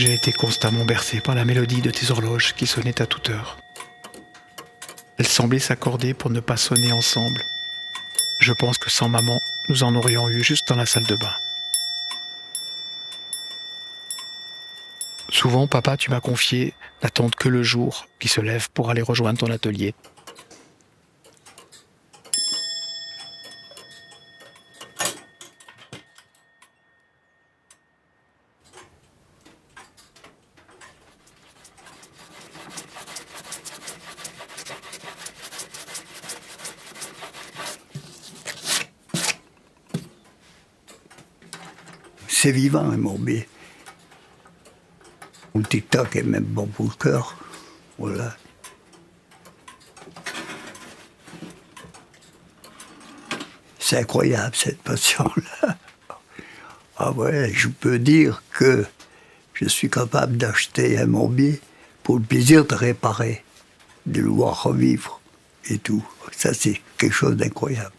J'ai été constamment bercé par la mélodie de tes horloges qui sonnaient à toute heure. Elles semblaient s'accorder pour ne pas sonner ensemble. Je pense que sans maman, nous en aurions eu juste dans la salle de bain. Souvent, papa, tu m'as confié n'attendre que le jour qui se lève pour aller rejoindre ton atelier. C'est vivant, un Morbier. Le tic-tac est même bon pour le cœur. Voilà. C'est incroyable, cette passion-là. Ah ouais, je peux dire que je suis capable d'acheter un Morbier pour le plaisir de réparer, de le voir revivre et tout. Ça, c'est quelque chose d'incroyable.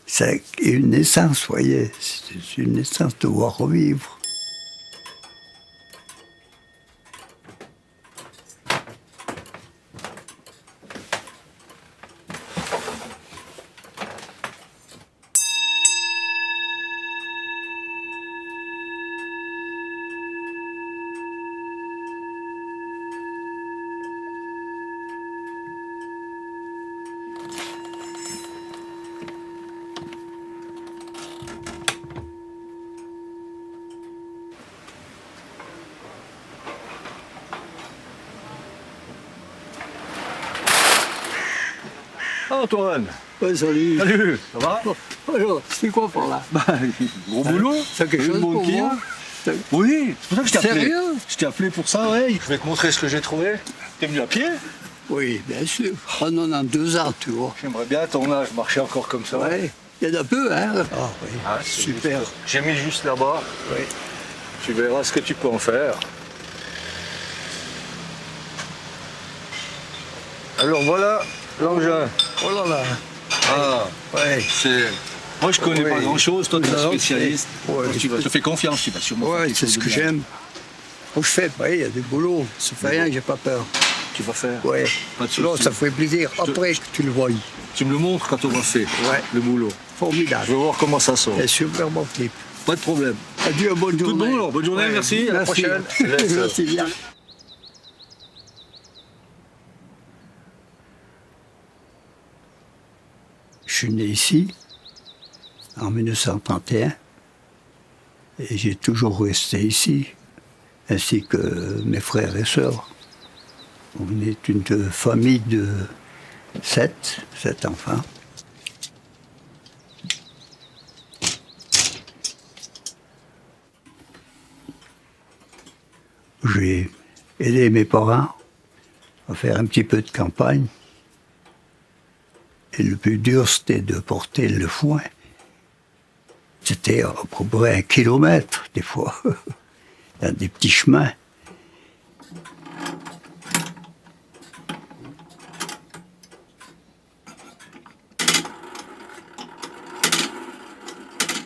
C'est une naissance, vous voyez. C'est une naissance de voir revivre. Ah, Antoine. Ouais, salut. Salut, ça va? Alors, c'est quoi par là? Gros boulot. C'est quelque chose pour moi? Oui, c'est pour ça que je t'ai appelé. Sérieux? Je t'ai appelé pour ça, ouais. Je vais te montrer ce que j'ai trouvé. T'es venu à pied? Oui, bien sûr. On en a 2 ans, tu vois. J'aimerais bien à ton âge marcher encore comme ça. Ouais. Il y en a peu, hein? Ah oui, Ah, c'est super. juste- J'ai mis juste là-bas. Oui. Tu verras ce que tu peux en faire. Alors voilà l'engin. Oh là là. Ah, Ouais. c'est... Moi, je connais Oui. pas grand-chose. Toi, tu es un Non, spécialiste. ouais. Donc, je te fais confiance. Tu vas sûrement faire Ouais, quelque c'est chose ce de que bien. j'aime. Moi, je fais, il y a du boulot. Ça fait rien, j'ai pas peur. Tu vas faire. Ouais. Pas de Non, souci. ça fait plaisir. te- Après que tu le vois. Tu me le montres quand on aura fait Ouais. le boulot. Formidable. Je vais voir comment ça sort. Et super bon clip. Pas de problème. Adieu, bonne Tout journée. bon alors, bonne journée, Ouais, merci, à la prochaine. Je te laisse. Merci bien. Je suis né ici, en 1931, et j'ai toujours resté ici, ainsi que mes frères et sœurs. On est une famille de 7 enfants. J'ai aidé mes parents à faire un petit peu de campagne. Et le plus dur, c'était de porter le foin. C'était à peu près 1 kilomètre, des fois, dans des petits chemins.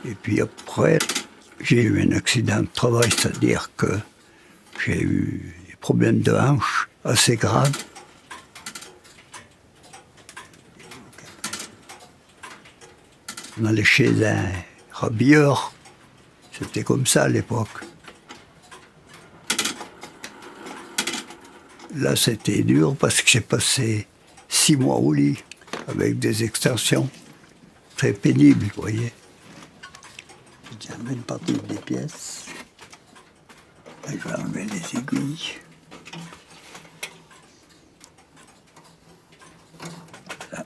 Et puis après, j'ai eu un accident de travail, c'est-à-dire que j'ai eu des problèmes de hanche assez graves. On allait chez un rabilleur. C'était comme ça à l'époque. Là, c'était dur parce que j'ai passé 6 mois au lit avec des extensions très pénibles, vous voyez. J'ai enlevé une partie des pièces. Et je vais enlever les aiguilles. Là.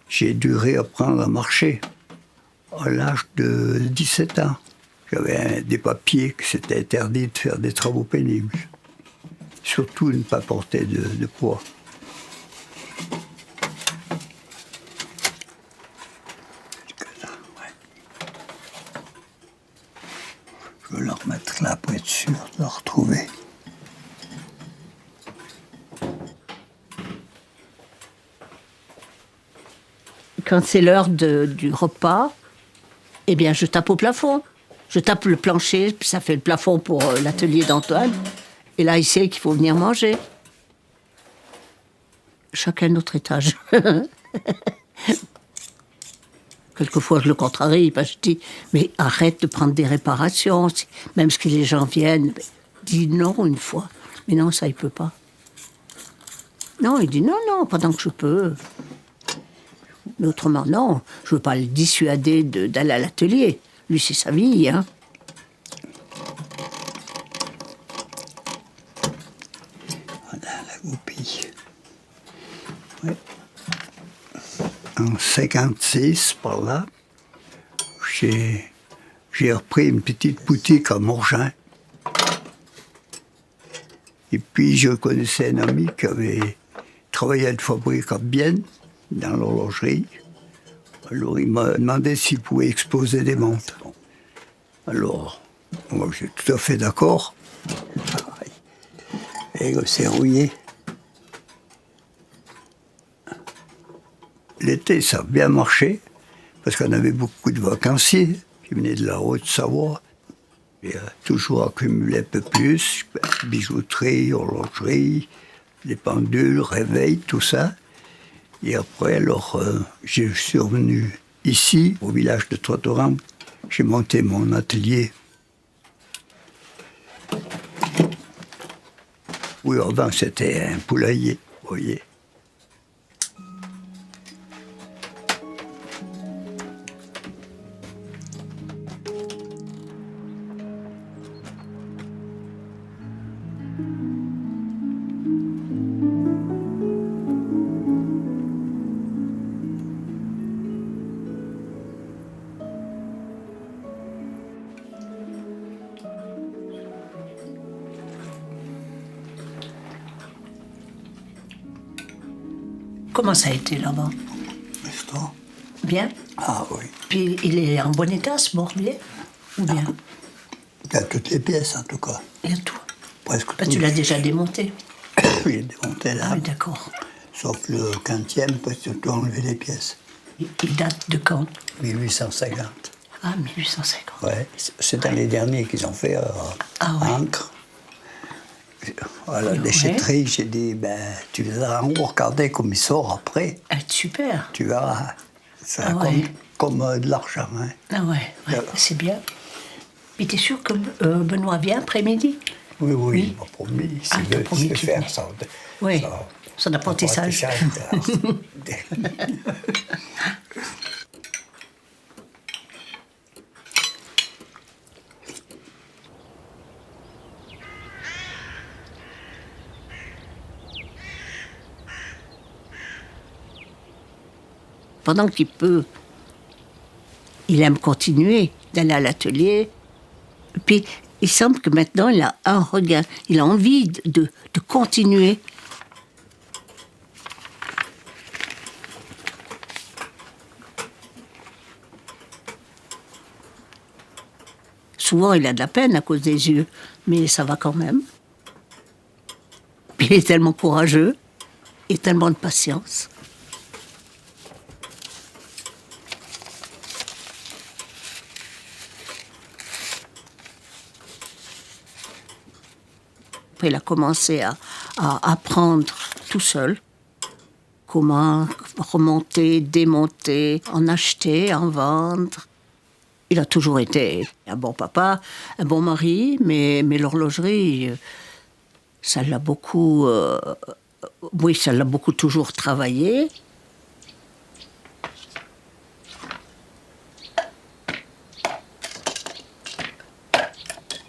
J'ai dû réapprendre à marcher à l'âge de 17 ans. J'avais des papiers que c'était interdit de faire des travaux pénibles. Surtout ne pas porter de poids. Je vais le remettre là pour être sûr de le retrouver. Quand c'est l'heure du repas, eh bien, je tape au plafond. Je tape le plancher, puis ça fait le plafond pour l'atelier d'Antoine. Et là, il sait qu'il faut venir manger. Chacun notre étage. Quelquefois, je le contrarie, parce que je dis, mais arrête de prendre des réparations. Même si les gens viennent, dis non une fois. Mais non, ça, il peut pas. Non, il dit non, pendant que je peux. Mais autrement, non, je veux pas le dissuader d'aller à l'atelier. Lui, c'est sa vie, hein. Voilà la goupille. Ouais. En 56, par là, j'ai repris une petite boutique à Morgin. Et puis, je connaissais un ami qui avait travaillé à une fabrique à Bienne, dans l'horlogerie. Alors, il m'a demandé s'il pouvait exposer des montres. Alors, moi, j'ai tout à fait d'accord. Et c'est rouillé. L'été, ça a bien marché, parce qu'on avait beaucoup de vacanciers qui venaient de la Haute-Savoie. Et toujours accumulé un peu plus, bijouterie, horlogerie, les pendules, réveil, tout ça. Et après, alors, je suis revenu ici, au village de Troitorampe. J'ai monté mon atelier. Oui, avant, c'était un poulailler, vous voyez. Comment ça a été là-bas? Restaurant. Bien. Ah oui. Puis il est en bon état, ce morbier? Ou bien? Il y a toutes les pièces, en tout cas. Il y a tout. Presque Bah, tout. tu l'as déjà démonté. Il est démonté là. Ah oui, d'accord. Sauf le 15e, parce que tu dois enlever les pièces. Il date de quand? 1850. Ah, 1850. Ouais. C'est dans les derniers qu'ils ont fait Ah ouais. Ancre. À la Ouais. déchetterie, j'ai dit, ben, tu les as regardés comme ils sortent après. Ah, super. Tu verras. C'est Ah ouais. comme de l'argent. Hein. Ah ouais, Ouais. c'est bien. Mais t'es sûr que Benoît vient après-midi? Oui, Oui. il m'a promis. Ah, il t'a promis de qu'il faire venait. ça. Oui, son apprentissage. Pendant qu'il peut, il aime continuer d'aller à l'atelier. Puis, il semble que maintenant, il a un regain. Il a envie de continuer. Souvent, il a de la peine à cause des yeux, mais ça va quand même. Puis, il est tellement courageux et tellement de patience. Après, il a commencé à apprendre tout seul comment remonter, démonter, en acheter, en vendre. Il a toujours été un bon papa, un bon mari, mais l'horlogerie, ça l'a beaucoup... oui, ça l'a beaucoup toujours travaillé.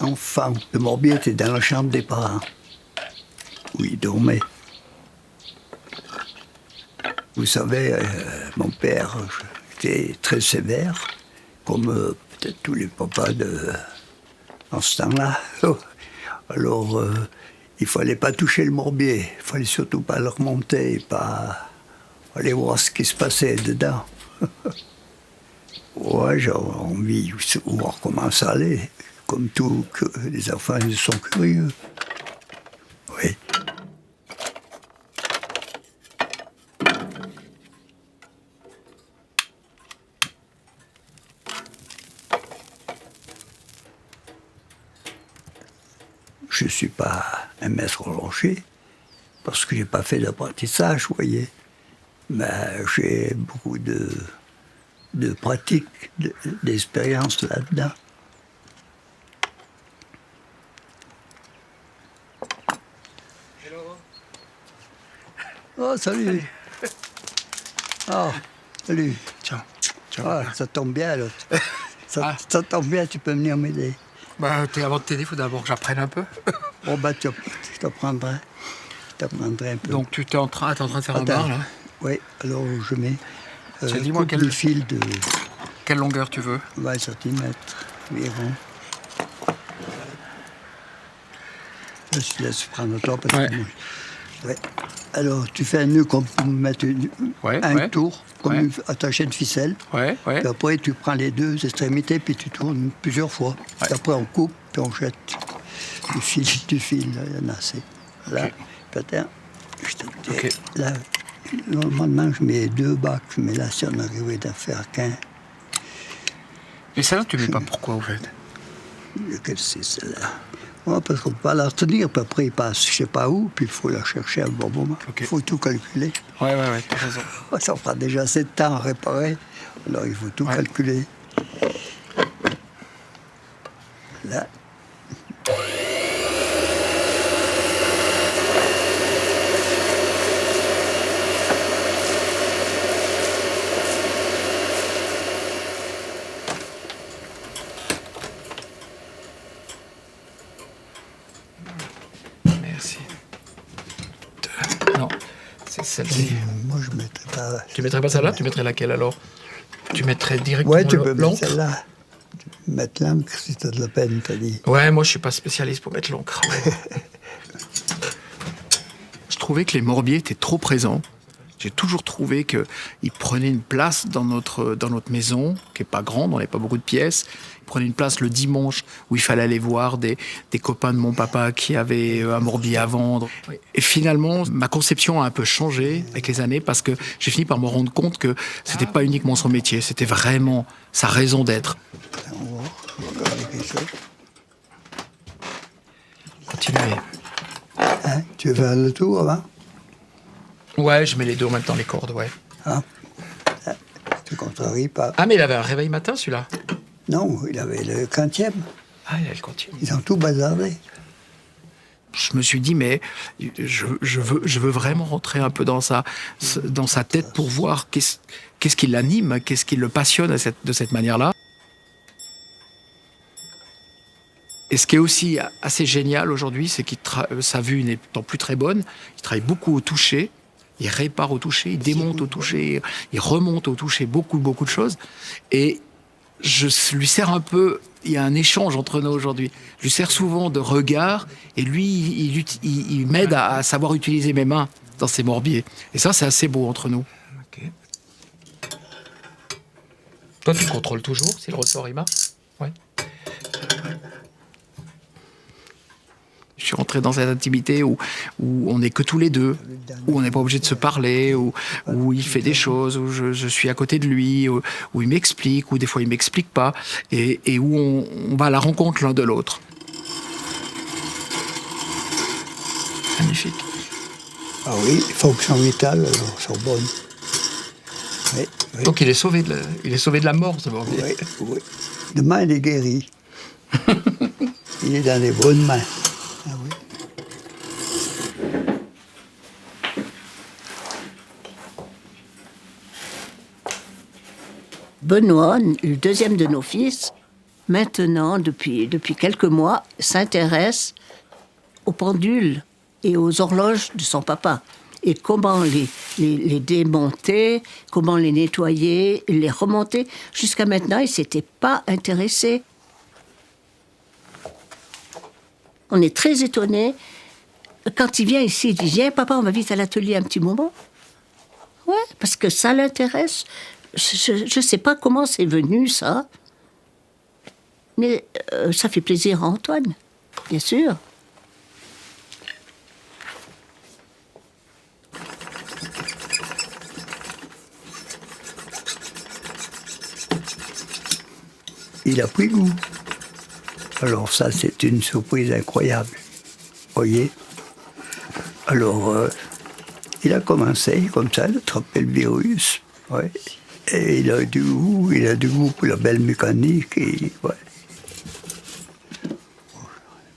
Enfant, le morbier était dans la chambre des parents, où il dormait. Vous savez, mon père était très sévère, comme peut-être tous les papas en ce temps-là. Alors, il fallait pas toucher le morbier, il fallait surtout pas le remonter, pas aller voir ce qui se passait dedans. Ouais, j'ai envie de voir comment ça allait. Comme tous les enfants, ils sont curieux. Oui. je ne suis pas un maître horloger, parce que je n'ai pas fait d'apprentissage, vous voyez. Mais j'ai beaucoup de pratique, d'expérience là-dedans. Oh, salut. Oh, salut. Tiens. Ah, ça tombe bien, là. Ça tombe bien, tu peux venir m'aider. Bah, avant de t'aider, il faut d'abord que j'apprenne un peu. Bon, bah, je t'apprendrai. Je t'apprendrai un peu. Donc, t'es en train de faire un bar, là? Oui, alors je mets dis-moi coupe de fil de Quelle longueur tu veux? 20 cm environ. Je laisse prendre le temps parce Ouais. que... Ouais. Alors, tu fais un nœud comme pour mettre un tour, comme attaché une ficelle. Ouais. Puis après, tu prends les deux extrémités, puis tu tournes plusieurs fois. Ouais. Puis après, on coupe, puis on jette du fil, là, il y en a assez. Là, Ok. puis attends, je te dis, Ok. là, normalement, je mets 2 bacs, mais là, si on arrivait d'en faire qu'un, Mais celle-là, tu mets pas pourquoi, au fait? lequel c'est celle-là? Ouais, parce qu'on peut pas la retenir, puis après, il passe je sais pas où, puis il faut la chercher à un bon moment. Ok. Il faut tout calculer. Ouais, t'as raison. Ça fera déjà assez de temps à réparer, alors il faut tout calculer. Là. Merci. Non, c'est celle-ci. Moi, je mettrais pas... Tu mettrais pas celle-là? Tu mettrais laquelle, alors? Tu mettrais directement Ouais, tu peux mettre l'encre? celle-là. Tu peux mettre l'encre si t'as de la peine, t'as dit. Ouais, moi, je suis pas spécialiste pour mettre l'encre. Je trouvais que les morbiers étaient trop présents. J'ai toujours trouvé qu'ils prenaient une place dans notre maison, qui n'est pas grande, on n'avait pas beaucoup de pièces. Ils prenaient une place le dimanche où il fallait aller voir des copains de mon papa qui avaient un morbier à vendre. Et finalement, ma conception a un peu changé avec les années parce que j'ai fini par me rendre compte que c'était pas uniquement son métier, c'était vraiment sa raison d'être. On va regarder quelque chose. Continuez. Hein? Tu veux faire le tour avant? Ouais, je mets les deux en même temps, les cordes, ouais. Hein? Tu ne contraries pas. Ah, mais il avait un réveil matin, celui-là? Non, il avait le 40e. Ah, il a le continue. Ils ont tout bazardé. Je me suis dit, mais je veux vraiment rentrer un peu dans sa tête pour voir qu'est-ce qui l'anime, qu'est-ce qui le passionne de cette manière-là. Et ce qui est aussi assez génial aujourd'hui, c'est que sa vue n'étant plus très bonne, il travaille beaucoup au toucher, il répare au toucher, il démonte au toucher, il remonte au toucher, beaucoup de choses. Et je lui sers un peu, il y a un échange entre nous aujourd'hui. Je lui sers souvent de regard et lui, il m'aide à savoir utiliser mes mains dans ses morbiers. Et ça, c'est assez beau entre nous. Okay. Toi, tu contrôles toujours si le ressort il marche? Ouais. Je suis rentré dans cette intimité où on n'est que tous les deux, où on n'est pas obligé de se parler, où il fait des choses, où je suis à côté de lui, où il m'explique, où des fois il m'explique pas, et où on va à la rencontre l'un de l'autre. Magnifique. Ah oui, fonction vitale, alors, sont bonnes. Oui, oui. Donc il est sauvé de la mort, ce morbier. Oui, oui. Demain, il est guéri. Il est dans les bonnes mains. Ah oui. Benoît, le deuxième de nos fils, maintenant, depuis quelques mois, s'intéresse aux pendules et aux horloges de son papa. Et comment les démonter, comment les nettoyer, les remonter. Jusqu'à maintenant, il ne s'était pas intéressé. On est très étonnés. Quand il vient ici, il dit « Viens, papa, on va vite à l'atelier un petit moment. » Ouais, parce que ça l'intéresse. Je ne sais pas comment c'est venu, ça. Mais ça fait plaisir à Antoine, bien sûr. Il a pris goût. Alors ça, c'est une surprise incroyable. voyez. Alors, il a commencé comme ça, à attraper le virus. Ouais. Et il a du goût pour la belle mécanique. Et, ouais.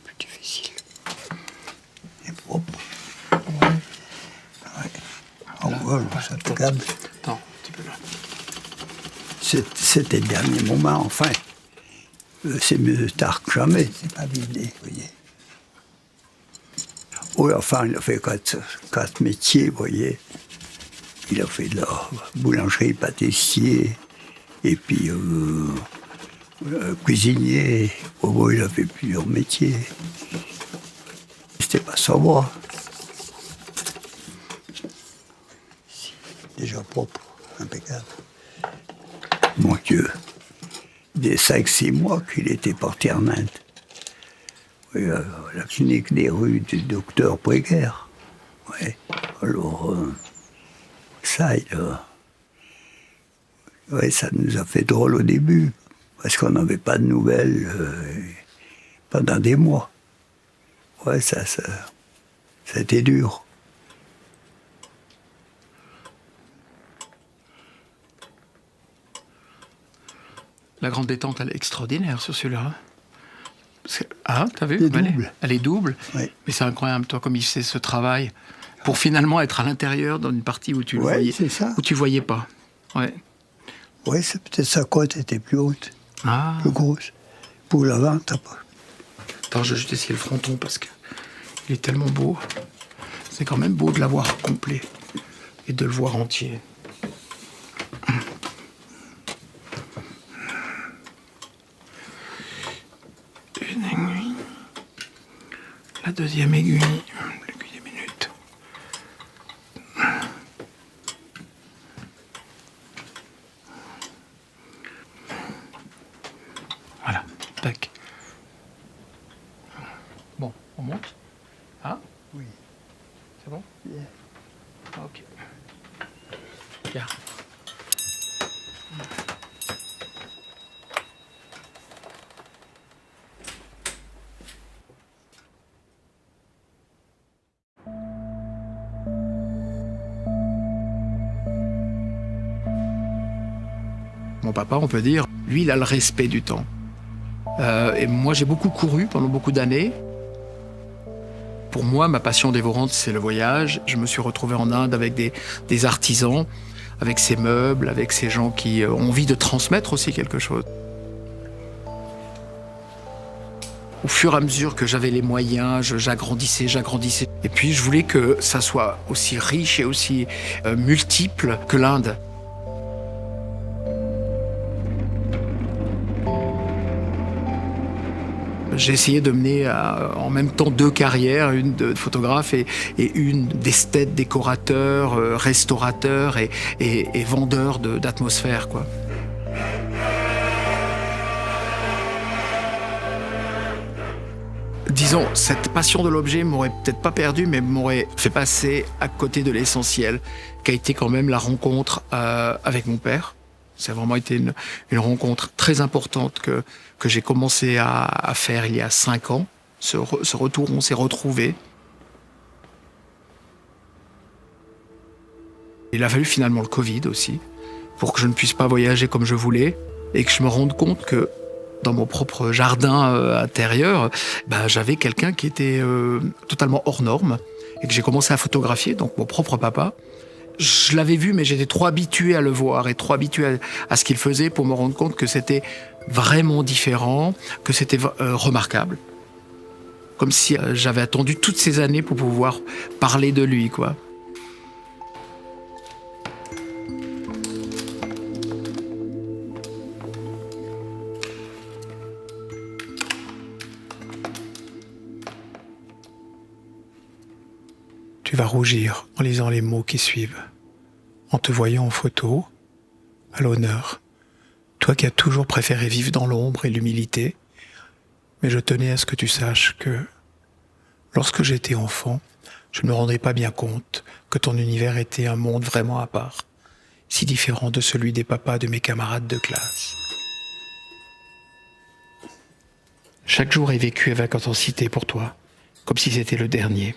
Plus difficile. Et propre. Ouais. On voit, ça te câble. Attends, un petit peu là. C'était le dernier moment, enfin. C'est mieux tard que jamais, c'est pas l'idée, vous voyez. Oui, enfin, il a fait quatre métiers, vous voyez. Il a fait de la boulangerie, pâtissier, et puis cuisinier. Oh, il a fait plusieurs métiers. C'était pas sobre. Déjà propre, impeccable. Mon Dieu, des 5-6 mois qu'il était parti en Inde. Oui, la clinique des rues du docteur Préguerre. Oui. Alors, ça nous a fait drôle au début, parce qu'on n'avait pas de nouvelles pendant des mois. Ouais, ça a été dur. La grande détente, elle est extraordinaire sur celui-là. Ah, t'as vu? Elle est double. Elle est double. Oui. Mais c'est incroyable, toi, comme il fait ce travail pour finalement être à l'intérieur dans une partie où tu le voyais, c'est ça. où tu voyais pas. Ouais. Oui, c'est peut-être sa côte était plus haute, Ah. plus grosse. Pour l'avant, t'as pas. Attends, je vais juste essayer le fronton parce que il est tellement beau. C'est quand même beau de l'avoir complet et de le voir entier. Une aiguille. La deuxième aiguille. L'aiguille des minutes. Voilà. Tac. Bon, on monte. Ah, Oui. c'est bon? Bien. Ok. Bien. Mon papa, on peut dire, lui, il a le respect du temps. Et moi, j'ai beaucoup couru pendant beaucoup d'années. Pour moi, ma passion dévorante, c'est le voyage. Je me suis retrouvé en Inde avec des artisans, avec ces meubles, avec ces gens qui ont envie de transmettre aussi quelque chose. Au fur et à mesure que j'avais les moyens, j'agrandissais. Et puis, je voulais que ça soit aussi riche et aussi multiple que l'Inde. J'ai essayé de mener en même temps 2 carrières, une de photographe et une d'esthète, décorateur, restaurateur et vendeur d'atmosphère, quoi. Disons, cette passion de l'objet m'aurait peut-être pas perdu, mais m'aurait fait passer à côté de l'essentiel, qui a été quand même la rencontre avec mon père. Ça a vraiment été une rencontre très importante que j'ai commencé à faire il y a 5 ans. Ce retour, on s'est retrouvés. Il a fallu finalement le Covid aussi, pour que je ne puisse pas voyager comme je voulais, et que je me rende compte que dans mon propre jardin intérieur, j'avais quelqu'un qui était totalement hors norme, et que j'ai commencé à photographier, donc mon propre papa. Je l'avais vu, mais j'étais trop habitué à le voir et trop habitué à ce qu'il faisait pour me rendre compte que c'était vraiment différent, que c'était remarquable. Comme si j'avais attendu toutes ces années pour pouvoir parler de lui, quoi. Tu vas rougir en lisant les mots qui suivent. En te voyant en photo, à l'honneur. Toi qui as toujours préféré vivre dans l'ombre et l'humilité, mais je tenais à ce que tu saches que, lorsque j'étais enfant, je ne me rendais pas bien compte que ton univers était un monde vraiment à part, si différent de celui des papas de mes camarades de classe. Chaque jour est vécu avec intensité pour toi, comme si c'était le dernier.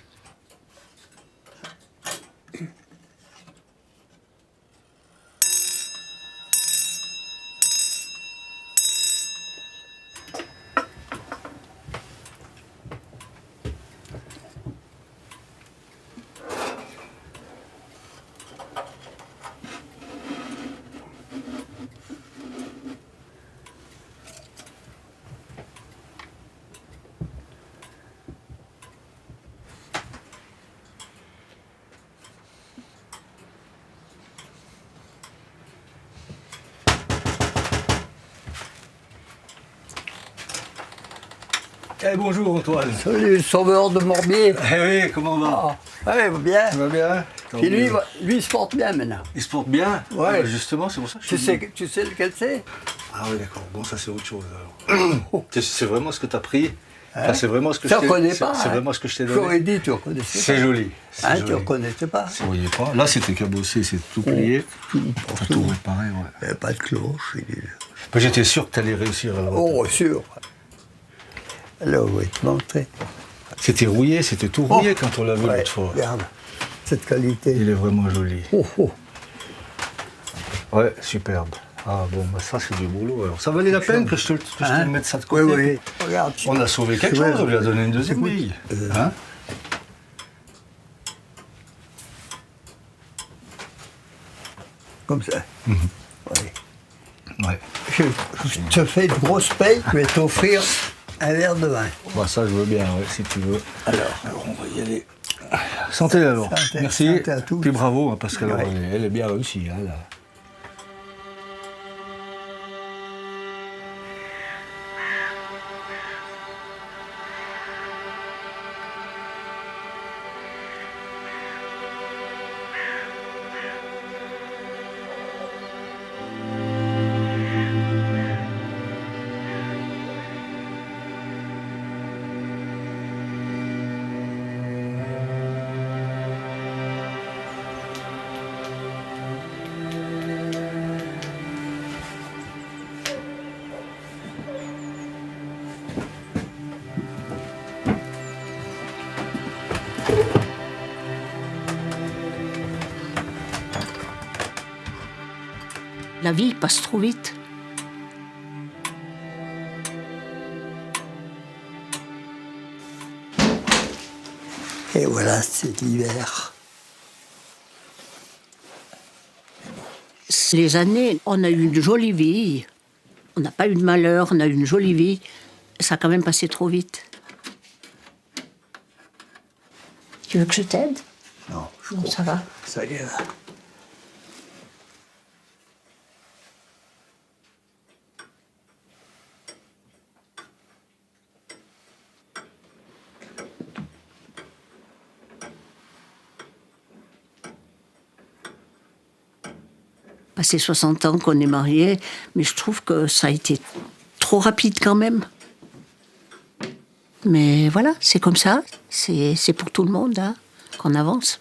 Eh bonjour Antoine. Salut, le sauveur de Morbier. Eh oui, comment on va? Ouais, bien. Ça va bien? Puis lui, il se porte bien maintenant. Il se porte bien? Ouais. Ah, bah, justement, c'est pour ça que je suis venu. Tu sais lequel c'est? Ah oui, d'accord. Bon, ça c'est autre chose alors. C'est vraiment ce que tu as pris? Enfin, c'est vraiment ce que Tu je t'ai reconnais pas. C'est vraiment ce que je t'ai donné? J'aurais dit, tu reconnaissais pas. C'est joli. C'est Hein, joli. tu reconnaissais pas. Vous voyez pas? Là, c'était cabossé, c'est tout plié. T'as tout réparé, ouais. Il n'y avait pas de cloche. Mais j'étais sûr que tu allais réussir à la Oh, sûr. Alors, je vais te montrer. C'était rouillé, c'était tout rouillé quand on l'a vu Ouais, l'autre fois. regarde, cette qualité. Il est vraiment joli. Oh, oh. Ouais, superbe. Ah bon, bah ça c'est du boulot. Alors ça valait la peine que je te Hein? mette ça de côté. Oui, oui. Regarde. On a sauvé quelque chose, on lui a donné une deuxième Écoute, bille. Hein? Comme ça. Mhm. Oui. Ouais. Je te fais une grosse paye, je vais t'offrir un verre de vin. Bah ça je veux bien, ouais, si tu veux. Alors on va y aller. Santé alors. Santé, Merci. santé à tous. Puis bravo, hein, parce qu'elle Ouais. elle est bien réussie. Hein, là. La vie passe trop vite. Et voilà, c'est l'hiver. Les années, on a eu une jolie vie. On n'a pas eu de malheur, on a eu une jolie vie. Ça a quand même passé trop vite. Tu veux que je t'aide? Non, Non, ça va. ça ira. Passé 60 ans qu'on est mariés, mais je trouve que ça a été trop rapide quand même. Mais voilà, c'est comme ça, c'est pour tout le monde hein, qu'on avance.